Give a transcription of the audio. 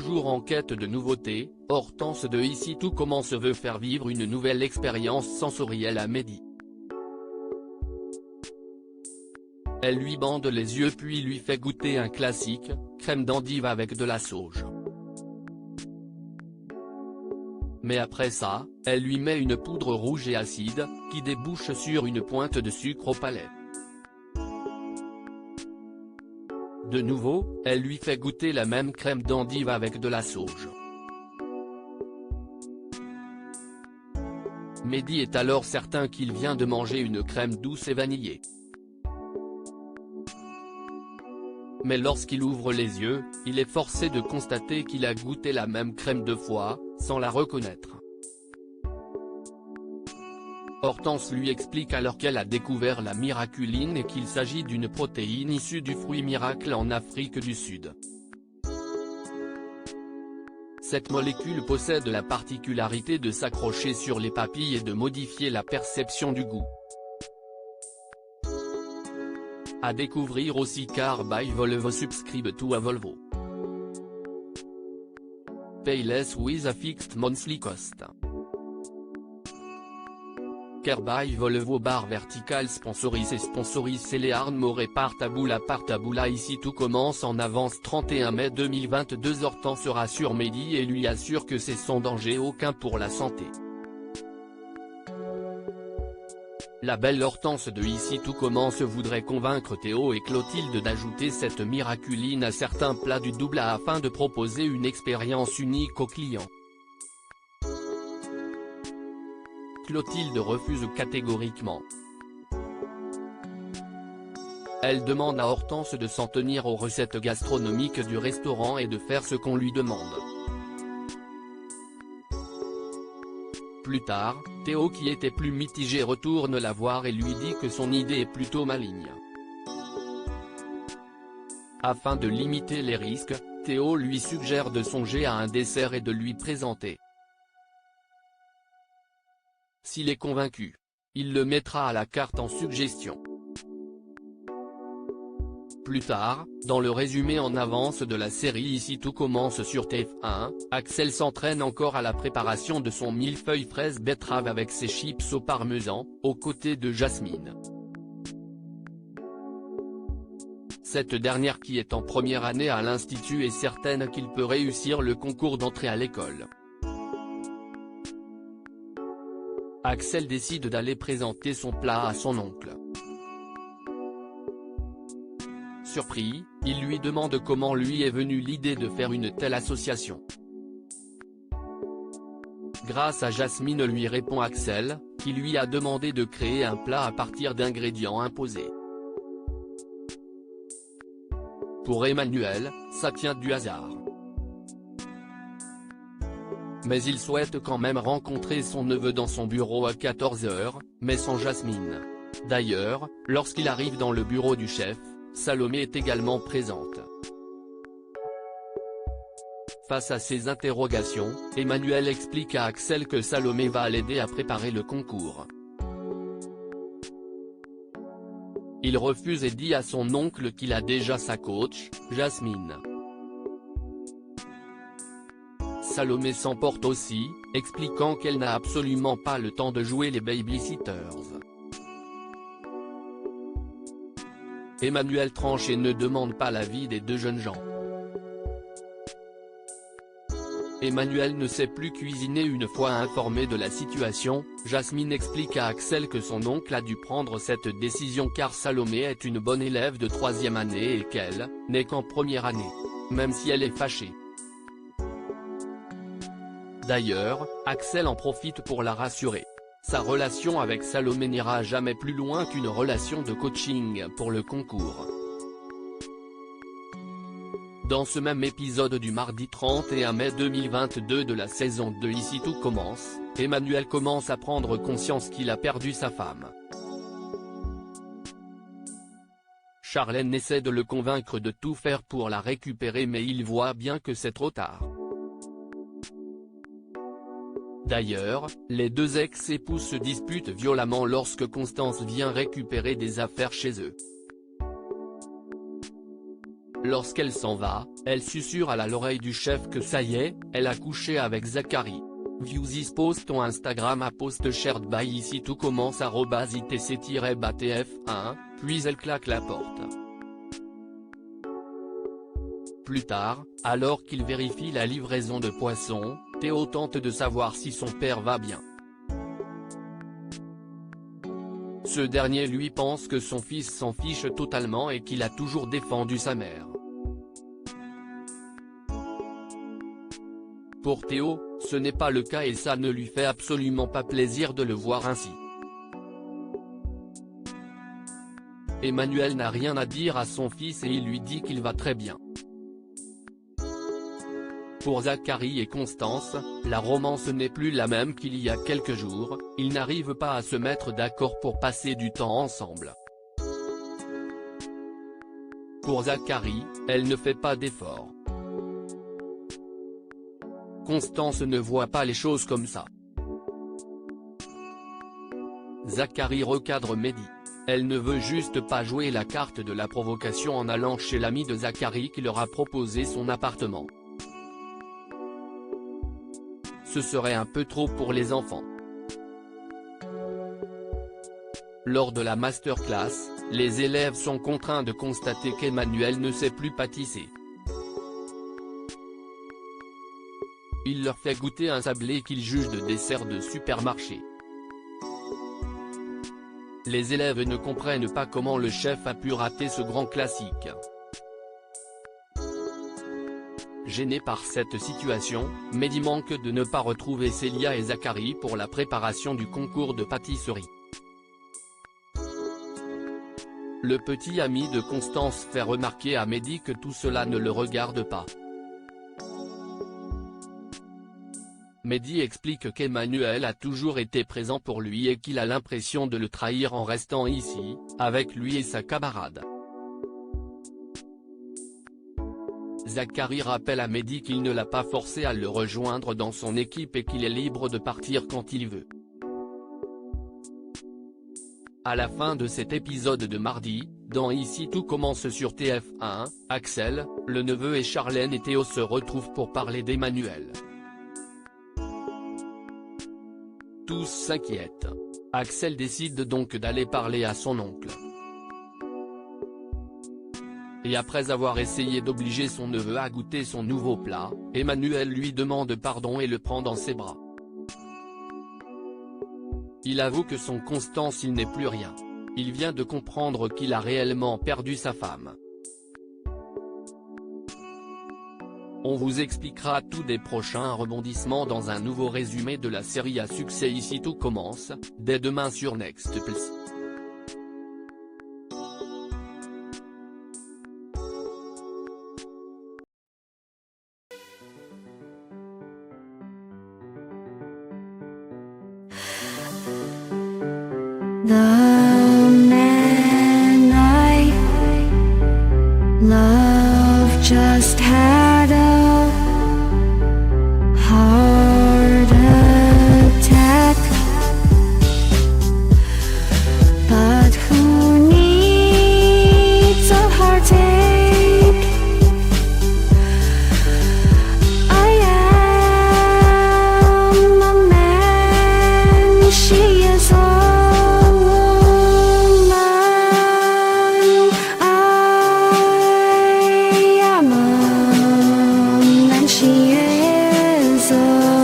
Toujours en quête de nouveautés, Hortense de Ici Tout Commence veut faire vivre une nouvelle expérience sensorielle à Mehdi. Elle lui bande les yeux puis lui fait goûter un classique, crème d'endive avec de la sauge. Mais après ça, elle lui met une poudre rouge et acide, qui débouche sur une pointe de sucre au palais. De nouveau, elle lui fait goûter la même crème d'endive avec de la sauge. Mehdi est alors certain qu'il vient de manger une crème douce et vanillée. Mais lorsqu'il ouvre les yeux, il est forcé de constater qu'il a goûté la même crème 2 fois, sans la reconnaître. Hortense lui explique alors qu'elle a découvert la miraculine et qu'il s'agit d'une protéine issue du fruit miracle en Afrique du Sud. Cette molécule possède la particularité de s'accrocher sur les papilles et de modifier la perception du goût. À découvrir aussi car by Volvo subscribe to a Volvo. Pay less with a fixed monthly cost. Car by Volvo barre vertical sponsorise Céléarne Moré Partaboula Ici Tout Commence en avance 31 mai 2022. Hortense rassure Mehdi et lui assure que c'est sans danger aucun pour la santé. La belle Hortense de Ici Tout Commence voudrait convaincre Théo et Clotilde d'ajouter cette miraculine à certains plats du double A afin de proposer une expérience unique aux clients. Clotilde refuse catégoriquement. Elle demande à Hortense de s'en tenir aux recettes gastronomiques du restaurant et de faire ce qu'on lui demande. Plus tard, Théo qui était plus mitigé retourne la voir et lui dit que son idée est plutôt maligne. Afin de limiter les risques, Théo lui suggère de songer à un dessert et de lui présenter. S'il est convaincu, il le mettra à la carte en suggestion. Plus tard, dans le résumé en avance de la série Ici Tout Commence sur TF1, Axel s'entraîne encore à la préparation de son millefeuille fraise betterave avec ses chips au parmesan, aux côtés de Jasmine. Cette dernière qui est en première année à l'institut est certaine qu'il peut réussir le concours d'entrée à l'école. Axel décide d'aller présenter son plat à son oncle. Surpris, il lui demande comment lui est venue l'idée de faire une telle association. Grâce à Jasmine, lui répond Axel, qui lui a demandé de créer un plat à partir d'ingrédients imposés. Pour Emmanuel, ça tient du hasard. Mais il souhaite quand même rencontrer son neveu dans son bureau à 14 h, mais sans Jasmine. D'ailleurs, lorsqu'il arrive dans le bureau du chef, Salomé est également présente. Face à ces interrogations, Emmanuel explique à Axel que Salomé va l'aider à préparer le concours. Il refuse et dit à son oncle qu'il a déjà sa coach, Jasmine. Salomé s'emporte aussi, expliquant qu'elle n'a absolument pas le temps de jouer les babysitters. Emmanuel tranche et ne demande pas l'avis des deux jeunes gens. Emmanuel ne sait plus cuisiner. Une fois informé de la situation, Jasmine explique à Axel que son oncle a dû prendre cette décision car Salomé est une bonne élève de 3e année et qu'elle n'est qu'en première année. Même si elle est fâchée. D'ailleurs, Axel en profite pour la rassurer. Sa relation avec Salomé n'ira jamais plus loin qu'une relation de coaching pour le concours. Dans ce même épisode du mardi 31 mai 2022 de la saison 2 Ici Tout Commence, Emmanuel commence à prendre conscience qu'il a perdu sa femme. Charlène essaie de le convaincre de tout faire pour la récupérer mais il voit bien que c'est trop tard. D'ailleurs, les deux ex-époux se disputent violemment lorsque Constance vient récupérer des affaires chez eux. Lorsqu'elle s'en va, elle susurre à l'oreille du chef que ça y est, elle a couché avec Zachary. Views is post on Instagram à post shared by ici tout commence @itc-batf1, puis elle claque la porte. Plus tard, alors qu'il vérifie la livraison de poissons, Théo tente de savoir si son père va bien. Ce dernier lui pense que son fils s'en fiche totalement et qu'il a toujours défendu sa mère. Pour Théo, ce n'est pas le cas et ça ne lui fait absolument pas plaisir de le voir ainsi. Emmanuel n'a rien à dire à son fils et il lui dit qu'il va très bien. Pour Zachary et Constance, la romance n'est plus la même qu'il y a quelques jours, ils n'arrivent pas à se mettre d'accord pour passer du temps ensemble. Pour Zachary, elle ne fait pas d'efforts. Constance ne voit pas les choses comme ça. Zachary recadre Mehdi. Elle ne veut juste pas jouer la carte de la provocation en allant chez l'ami de Zachary qui leur a proposé son appartement. Ce serait un peu trop pour les enfants. Lors de la masterclass, les élèves sont contraints de constater qu'Emmanuel ne sait plus pâtisser. Il leur fait goûter un sablé qu'il juge de dessert de supermarché. Les élèves ne comprennent pas comment le chef a pu rater ce grand classique. Gêné par cette situation, Mehdi manque de ne pas retrouver Célia et Zachary pour la préparation du concours de pâtisserie. Le petit ami de Constance fait remarquer à Mehdi que tout cela ne le regarde pas. Mehdi explique qu'Emmanuel a toujours été présent pour lui et qu'il a l'impression de le trahir en restant ici, avec lui et sa camarade. Zachary rappelle à Mehdi qu'il ne l'a pas forcé à le rejoindre dans son équipe et qu'il est libre de partir quand il veut. À la fin de cet épisode de mardi, dans Ici tout commence sur TF1, Axel, le neveu et Charlène et Théo se retrouvent pour parler d'Emmanuel. Tous s'inquiètent. Axel décide donc d'aller parler à son oncle. Et après avoir essayé d'obliger son neveu à goûter son nouveau plat, Emmanuel lui demande pardon et le prend dans ses bras. Il avoue que sans Constance il n'est plus rien. Il vient de comprendre qu'il a réellement perdu sa femme. On vous expliquera tout des prochains rebondissements dans un nouveau résumé de la série à succès Ici tout commence, dès demain sur Next Plus. The man I love just had a heart attack, but who needs a heartache? I am a man, she is a she is a